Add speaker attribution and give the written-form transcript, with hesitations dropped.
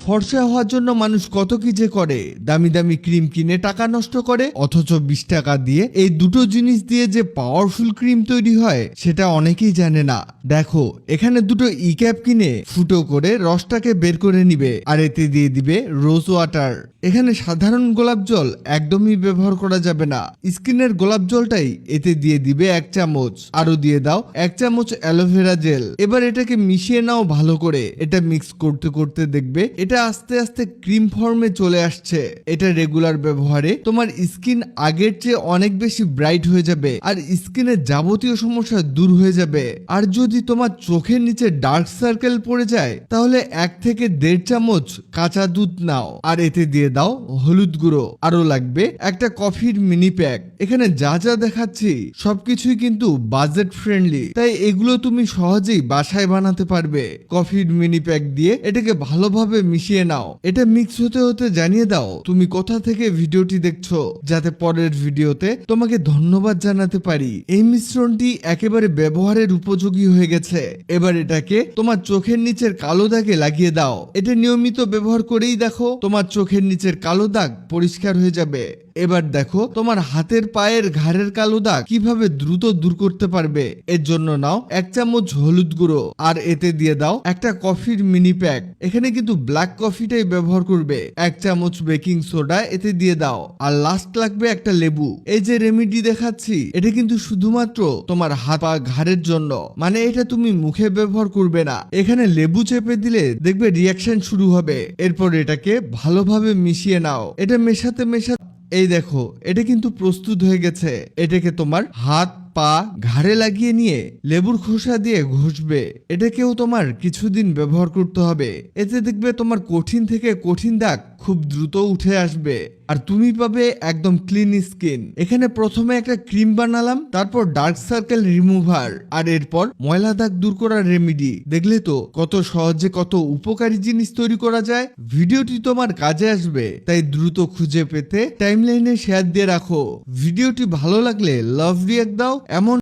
Speaker 1: ফর্সা হওয়ার জন্য মানুষ কত কি যে করে, দামি দামি ক্রিম কিনে টাকা নষ্ট করে, অথচ 20 টাকা দিয়ে এই দুটো জিনিস দিয়ে যে পাওয়ারফুল ক্রিম তৈরি হয় সেটা অনেকেই জানে না। দেখো এখানে দুটো ই ক্যাপ কিনে ফুটো করে রসটাকে বের করে নিবে আর এতে দিয়ে দিবে রোজ ওয়াটার। এখানে সাধারণ গোলাপ জল একদমই ব্যবহার করা যাবে না, স্কিনের গোলাপ জলটাই এতে দিয়ে দিবে 1 চামচ, আরো দিয়ে দাও 1 চামচ অ্যালোভেরা জেল। এবার এটাকে মিশিয়ে নাও ভালো করে। এটা মিক্স করতে করতে দেখবে এটা আস্তে আস্তে ক্রিম ফর্মে চলে আসছে। এটা রেগুলার ব্যবহারে তোমার স্কিন আগের চেয়ে অনেক বেশি ব্রাইট হয়ে যাবে আর স্কিনের যাবতীয় সমস্যা দূর হয়ে যাবে। আর যদি তোমার চোখের নিচে ডার্ক সার্কেল পড়ে যায় তাহলে 1 থেকে 1.5 চামচ কাঁচা দুধ নাও আর এতে দিয়ে দাও হলুদ গুঁড়ো, আরো লাগবে একটা কফির মিনি প্যাক। এখানে যা যা দেখাচ্ছি সবকিছুই কিন্তু বাজেট ফ্রেন্ডলি, তাই এগুলো তুমি সহজেই বাসায় বানাতে পারবে। কফির মিনি প্যাক দিয়ে এটাকে ভালোভাবে মিশিয়ে নাও। এটা মিক্স হতে হতে জানিয়ে দাও তুমি কোথা থেকে ভিডিওটি দেখছো, যাতে পরের ভিডিওতে তোমাকে ধন্যবাদ জানাতে পারি। এই মিশ্রণটি একেবারে ব্যবহারের উপযোগী হয়ে গেছে। এবার এটাকে তোমার চোখের নিচের কালো দাগে লাগিয়ে দাও। এটা নিয়মিত ব্যবহার করেই দেখো তোমার চোখের নিচের কালো দাগ পরিষ্কার হয়ে যাবে। এবার দেখো তোমার হাতের পায়ের ঘাড়ের কালো দাগ কিভাবে দ্রুত দূর করতে পারবে। এর জন্য নাও 1 চামচ হলুদ গুঁড়ো আর এতে দিয়ে দাও একটা কফির মিনি প্যাক। এখানে কিন্তু ব্ল্যাক কফিটাই ব্যবহার করবে। 1 চামচ বেকিং সোডা এতে দিয়ে দাও আর লাস্ট লাগবে একটা লেবু। এই যে রেমেডি দেখাচ্ছি এটা কিন্তু শুধুমাত্র তোমার হাত পা ঘাড়ের জন্য, মানে এটা তুমি মুখে ব্যবহার করবে না। এখানে লেবু চেপে দিলে দেখবে রিয়াকশন শুরু হবে। এরপর এটাকে ভালোভাবে মিশিয়ে নাও। এটা মেশাতে মেশাতে এই দেখো এটা কিন্তু প্রস্তুত হয়ে গেছে। এটাকে তোমার হাত পা ঘাড়ে লাগিয়ে নিয়ে লেবুর খোসা দিয়ে ঘষবে। এটাকেও তোমার কিছুদিন ব্যবহার করতে হবে। এতে দেখবে তোমার কঠিন থেকে কঠিন দাগ খুব দ্রুত উঠে আসবে আর তুমি পাবে একদম ক্লিন স্কিন। এখানে প্রথমে একটা ক্রিম বানালাম, তারপর ডার্ক সার্কেল রিমুভার আর এরপর ময়লা দাগ দূর করার রেমেডি। দেখলে তো কত সহজে কত উপকারী জিনিস তৈরি করা যায়। ভিডিওটি তোমার কাজে আসবে, তাই দ্রুত খুঁজে পেতে টাইমলাইনে শেয়ার দিয়ে রাখো। ভিডিওটি ভালো লাগলে লাভ রিঅ্যাক্ট দাও। এমন